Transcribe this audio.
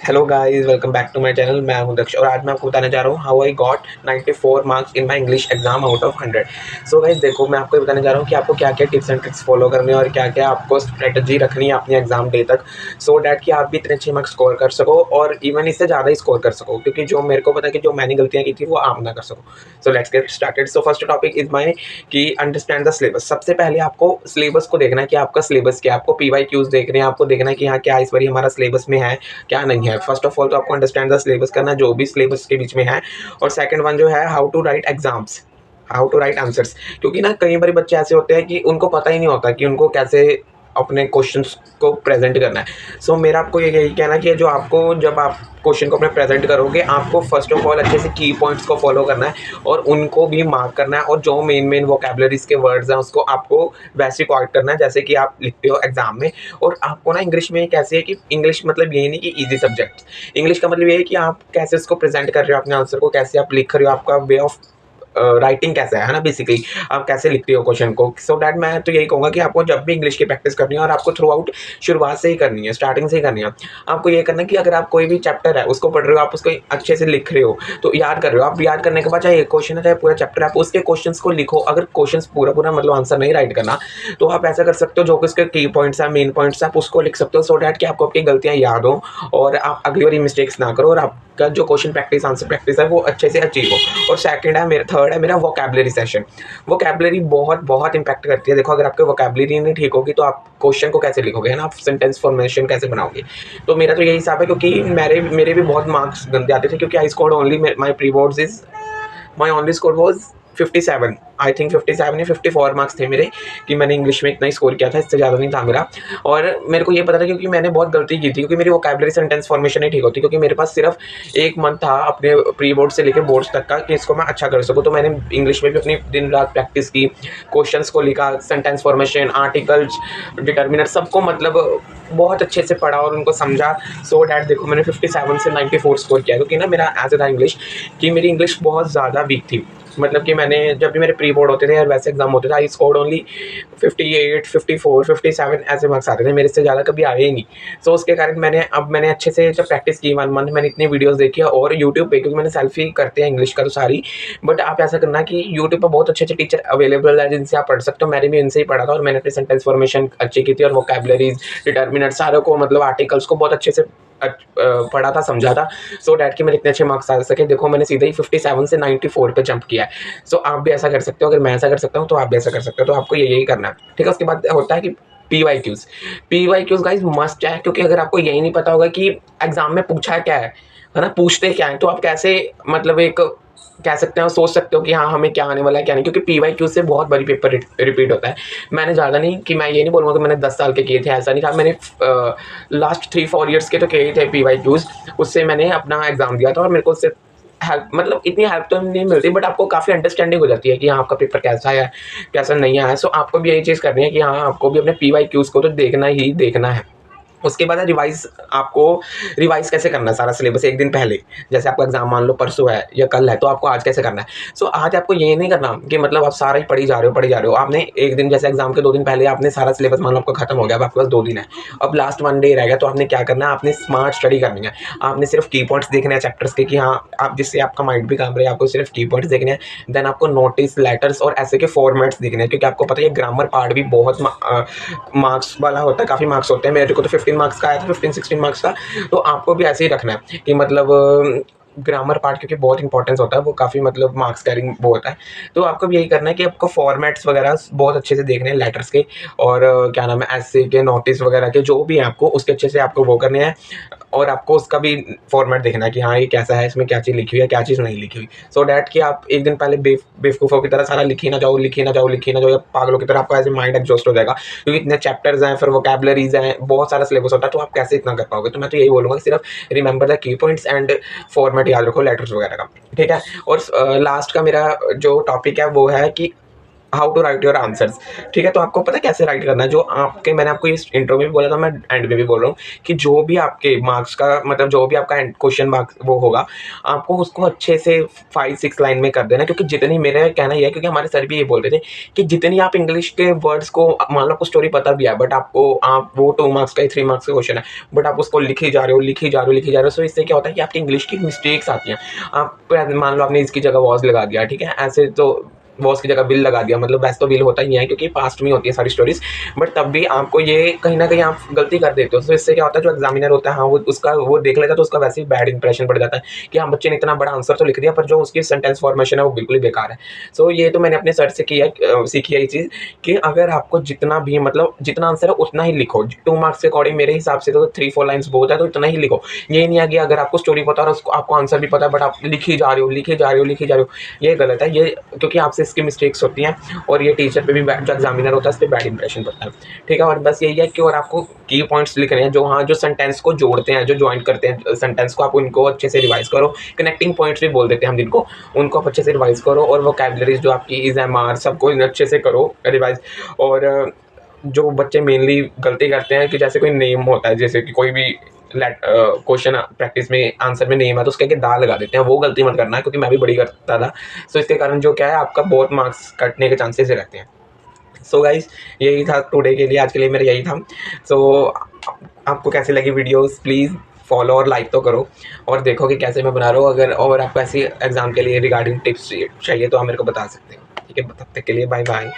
Hello guys, welcome back to my channel. मैं हूं दक्ष और आज मैं आपको बताने जा रहा हूं how I got 94 marks in my English exam out of 100। So guys देखो, मैं आपको ये बताने जा रहा हूं कि आपको क्या क्या टिप्स एंड ट्रिक्स फॉलो करने हैं और क्या क्या आपको स्ट्रेटजी रखनी है अपने एग्जाम डे तक, सो डैट कि आप भी इतने अच्छे मार्क्स स्कोर कर सको और इवन इससे ज़्यादा ही स्कोर कर सको, क्योंकि जो मेरे को पता है कि जो मैंने गलतियाँ की थी वो आप ना कर सको। So let's get started. So first topic is my कि अंडरस्टैंड द सिलेबस। सबसे पहले आपको सिलेबस को देखना है कि आपका सिलेबस क्या है। आपको PYQs देखने हैं, आपको देखना है कि हाँ क्या इस बार हमारा सिलेबस में है क्या नहीं है। फर्स्ट ऑफ ऑल तो आपको अंडरस्टैंड द सिलेबस करना जो भी सिलेबस के बीच में है। और सेकंड वन जो है, how to write exams, how to write answers. क्योंकि ना कई बार बच्चे ऐसे होते हैं कि उनको पता ही नहीं होता कि उनको कैसे अपने क्वेश्चंस को प्रेजेंट करना है। सो मेरा आपको ये यही कहना है कि जो आपको जब आप क्वेश्चन को अपने प्रेजेंट करोगे, आपको फर्स्ट ऑफ ऑल अच्छे से की पॉइंट्स को फॉलो करना है और उनको भी मार्क करना है, और जो मेन वोकेबलरीज के वर्ड्स हैं उसको आपको वैसे क्वाइट करना है जैसे कि आप लिखते हो एग्जाम में। और आपको ना इंग्लिश में कैसे है कि इंग्लिश मतलब ये नहीं कि इजी सब्जेक्ट, इंग्लिश का मतलब ये है कि आप कैसे उसको प्रेजेंट कर रहे हो, अपने आंसर को कैसे आप लिख रहे हो, आपका वे ऑफ राइटिंग कैसा है ना, बेसिकली आप कैसे लिखते हो क्वेश्चन को। सो डैट मैं तो यही कहूँगा कि आपको जब भी इंग्लिश की प्रैक्टिस करनी है, और आपको थ्रू आउट शुरुआत से ही करनी है, स्टार्टिंग से ही करनी है। आपको ये करना है कि अगर आप कोई भी चैप्टर है उसको पढ़ रहे हो, आप उसको अच्छे से लिख रहे हो तो याद कर रहे हो। आप याद करने के बाद चाहे एक क्वेश्चन है चाहे पूरा चैप्टर है, आप उसके क्वेश्चन को लिखो। अगर क्वेश्चन पूरा पूरा मतलब आंसर नहीं राइट करना, तो आप ऐसा कर सकते हो, जो कि उसके की पॉइंट्स है, मेन पॉइंट्स आप उसको लिख सकते हो, सो डैट कि आपको आपकी गलतियाँ याद हो और आप अगली बार मिस्टेक्स ना करो और आपका जो क्वेश्चन प्रैक्टिस आंसर प्रैक्टिस है वो अच्छे से अचीव हो। और सेकंड है मेरा, थर्ड है मेरा वोकैबुलरी सेशन। वोकैबुलरी बहुत बहुत इंपैक्ट करती है। देखो, अगर आपकी वोकैबुलरी नहीं ठीक होगी तो आप क्वेश्चन को कैसे लिखोगे, है ना, आप सेंटेंस फॉर्मेशन कैसे बनाओगे। तो मेरा तो यही हिसाब है, क्योंकि मेरे भी बहुत मार्क्स गंदे आते थे, क्योंकि I scored only my pre boards is my only score was 57, I think 57 या 54 मार्क्स थे मेरे, कि मैंने इंग्लिश में इतना ही स्कोर किया था, इससे ज़्यादा नहीं था मेरा। और मेरे को ये पता था क्योंकि मैंने बहुत गलती की थी, क्योंकि मेरी वोकैबुलरी सेंटेंस फॉर्मेशन नहीं ठीक होती, क्योंकि मेरे पास सिर्फ एक मंथ था अपने प्री बोर्ड से लेकर बोर्ड्स तक का कि इसको मैं अच्छा कर सकूँ। तो मैंने इंग्लिश में भी अपनी दिन रात प्रैक्टिस की, क्वेश्चंस को लिखा, सेंटेंस फॉर्मेशन, आर्टिकल्स, डिटर्मिनर, सबको मतलब बहुत अच्छे से पढ़ा और उनको समझा। सो डैट देखो, मैंने 57 से 94 स्कोर किया, क्योंकि ना मेरा ऐसा था इंग्लिश कि मेरी इंग्लिश बहुत ज़्यादा वीक थी। मतलब कि मैंने जब भी मेरे प्री बोर्ड होते थे या वैसे एग्जाम होते थे, आई स्कोर्ड ओनली 58, 54, 57 ऐसे मार्क्स आते थे, मेरे से ज़्यादा कभी आए ही नहीं। सो उसके कारण मैंने अच्छे से जब प्रैक्टिस की 1 मंथ, मैंने इतनी वीडियोस देखी और यूट्यूब पे, क्योंकि मैंने सेल्फी करते हैं इंग्लिश का तो सारी। बट आप ऐसा करना कि यूट्यूब पर बहुत अच्छे अच्छे टीचर अवेलेबल है जिनसे आप पढ़ सकते हो। मैंने भी इनसे ही पढ़ा था और मैंने अपनी सेंटेंस फॉर्मेशन अच्छी की थी और वोकैबुलरीज, डिटर्मिनर, सारों को मतलब आर्टिकल्स को बहुत अच्छे से पढ़ा था, समझा था, सो डैट कि मेरे इतने अच्छे मार्क्स आ सके। देखो, मैंने सीधे ही 57 से 94 पे जंप किया है। सो आप भी ऐसा कर सकते हो। अगर मैं ऐसा कर सकता हूँ तो आप भी ऐसा कर सकते हो। तो आपको यही करना है, ठीक है। उसके बाद होता है कि PYQs गाइज मस्ट है, क्योंकि अगर आपको यही नहीं पता होगा कि एग्जाम में पूछा क्या है ना, पूछते क्या है, तो आप कैसे मतलब एक कह सकते हैं, सोच सकते हो कि हाँ हमें क्या आने वाला है क्या नहीं, क्योंकि PYQ से बहुत बड़ी पेपर रिपीट होता है। मैंने ज़्यादा नहीं, कि मैं ये नहीं बोलूँगा कि मैंने 10 साल के किए थे, ऐसा नहीं था। मैंने लास्ट 3-4 ईयर्स के तो किए थे PYQs। उससे मैंने अपना एग्जाम दिया था और मेरे को उससे हेल्प, मतलब इतनी हेल्प तो नहीं मिलती, बट आपको काफ़ी अंडरस्टैंडिंग हो जाती है कि हाँ आपका पेपर कैसा है कैसा नहीं आया। सो आपको भी यही चीज़ करनी है कि हाँ आपको भी अपने PYQs को तो देखना ही देखना है। उसके बाद है रिवाइज। आपको रिवाइज कैसे करना है सारा सिलेबस एक दिन पहले। जैसे आपका एग्जाम मान लो परसों है या कल है, तो आपको आज कैसे करना है। सो आज आपको ये नहीं करना कि मतलब आप सारा ही पढ़ी जा रहे हो। आपने एक दिन, जैसे एग्जाम के 2 दिन पहले आपने सारा सिलेबस मान लो आपका खत्म हो गया, अब आपके पास 2 दिन है, अब लास्ट 1 डे रह गया, तो आपने क्या करना है, आपने स्मार्ट स्टडी करनी है। आपने सिर्फ की पॉइंट्स देखने हैं चैप्टर्स के, कि हाँ आप जिससे आपका माइंड भी काम रहे, आपको सिर्फ की पॉइंट्स देखने हैं। देन आपको नोटिस, लेटर्स और ऐसे के फॉर्मेट्स देखने हैं, क्योंकि आपको पता है ग्रामर पार्ट भी बहुत मार्क्स वाला होता है, काफ़ी मार्क्स होते हैं। मेरे को तो 15 मार्क्स का आया था, 15-16 मार्क्स का। तो आपको भी ऐसे ही रखना है कि मतलब ग्रामर पार्ट, क्योंकि बहुत इंपॉर्टेंस होता है, वो काफ़ी मतलब मार्क्स कैरिंग वो होता है। तो आपको भी यही करना है कि आपको फॉर्मेट्स वगैरह बहुत अच्छे से देखने हैं, लेटर्स के और क्या नाम है, ऐसे के, नोटिस वगैरह के, जो भी हैं आपको उसके अच्छे से आपको वो करने हैं। और आपको उसका भी फॉर्मेट देखना है कि हाँ ये कैसा है, इसमें क्या चीज़ लिखी हुई है क्या चीज़ नहीं लिखी हुई। सो डैट कि आप एक दिन पहले बेवकूफ़ों की तरह सारा लिखी ना जाओ, या पागलों की तरह आपका ऐसे माइंड एग्जॉस्ट हो जाएगा, क्योंकि इतने चैप्टर्स हैं, फिर वोकैबुलरीज हैं, बहुत सारा सिलेबस होता है, तो आप कैसे इतना कर पाओगे। तो मैं तो यही बोलूँगा कि सिर्फ remember the key points and format याद रखो लेटर्स वगैरह का, ठीक है। और लास्ट का मेरा जो टॉपिक है वो है कि how to write your answers. ठीक है, तो आपको पता है कैसे राइट करना है, जो आपके, मैंने आपको इस इंट्रो में भी बोला था, मैं एंड में भी बोल रहा हूँ कि जो भी आपके मार्क्स का मतलब जो भी आपका क्वेश्चन मार्क्स वो होगा, आपको उसको अच्छे से 5-6 लाइन में कर देना, क्योंकि जितनी, मेरा कहना यह है, क्योंकि हमारे सर भी ये बोलते थे कि जितनी आप इंग्लिश के वर्ड्स को, मान लो आपको स्टोरी पता भी है, बट आपको आप वो 2 मार्क्स का 3 मार्क्स का क्वेश्चन है, बट आप उसको लिखे जा रहे हो, लिखे जा रहे हो, लिखे जा रहे हो, सो इससे क्या होता है कि आपकी इंग्लिश की मिस्टेक्स आती हैं। आप मान लो आपने इसकी जगह वॉज लगा दिया, ठीक है, ऐसे तो वॉस की जगह बिल लगा दिया, मतलब वैसे तो बिल होता ही है क्योंकि पास्ट में होती है सारी स्टोरीज, बट तब भी आपको ये कहीं ना कहीं आप गलती कर देते हो। तो इससे क्या होता है, जो एग्जामिनर होता है, हाँ, वो उसका वो देख लेता है, तो उसका वैसे ही बैड इंप्रेशन पड़ जाता है कि हाँ, बच्चे ने इतना बड़ा आंसर तो लिख दिया, पर जो उसकी सेंटेंस फॉर्मेशन है वो बिल्कुल ही बेकार है। सो ये तो मैंने अपने सर से किया, सीखी है ये चीज़ कि अगर आपको जितना भी, मतलब जितना आंसर है उतना ही लिखो। 2 मार्क्स के अकॉर्डिंग मेरे हिसाब से तो 3-4 लाइन्स बहुत है, तो इतना ही लिखो। ये नहीं है कि अगर आपको स्टोरी पता है और उसको आपको आंसर भी पता है, बट आप लिखी जा रहे हो, लिखे जा रहे हो, लिखे जा रहे हो, ये गलत है। ये क्योंकि आपसे इसकी मिस्टेक्स होती हैं और ये टीचर पे भी जो एग्जामिनर होता है उस पर बैड इंप्रेशन पड़ता है। ठीक है, और बस यही है कि और आपको की पॉइंट्स लिखने हैं, जो हाँ, जो सेंटेंस को जोड़ते हैं, जो ज्वाइन करते हैं सेंटेंस को, आप उनको अच्छे से रिवाइज करो। कनेक्टिंग पॉइंट्स भी बोल देते हैं हम जिनको, उनको आप अच्छे से रिवाइज करो, और वोकैबुलरीज जो आपकी इज एम आर सबको अच्छे से करो रिवाइज। और जो बच्चे मेनली गलती करते हैं कि जैसे कोई नेम होता है, जैसे कि कोई भी क्वेश्चन प्रैक्टिस में आंसर में नेम है तो उसके आगे दा लगा देते हैं, वो गलती मत करना, क्योंकि मैं भी बड़ी करता था। सो इसके कारण जो क्या है, आपका बहुत मार्क्स कटने के चांसेस रहते हैं। सो गाइज, यही था टुडे के लिए, आज के लिए मेरा यही था। सो आपको कैसी लगी वीडियोस, प्लीज़ फॉलो और लाइक तो करो, और देखो कि कैसे मैं बना रहा हूँ। अगर और आपको ऐसी एग्जाम के लिए रिगार्डिंग टिप्स चाहिए तो आप मेरे को बता सकते हो। ठीक है, तब तक के लिए बाय बाय।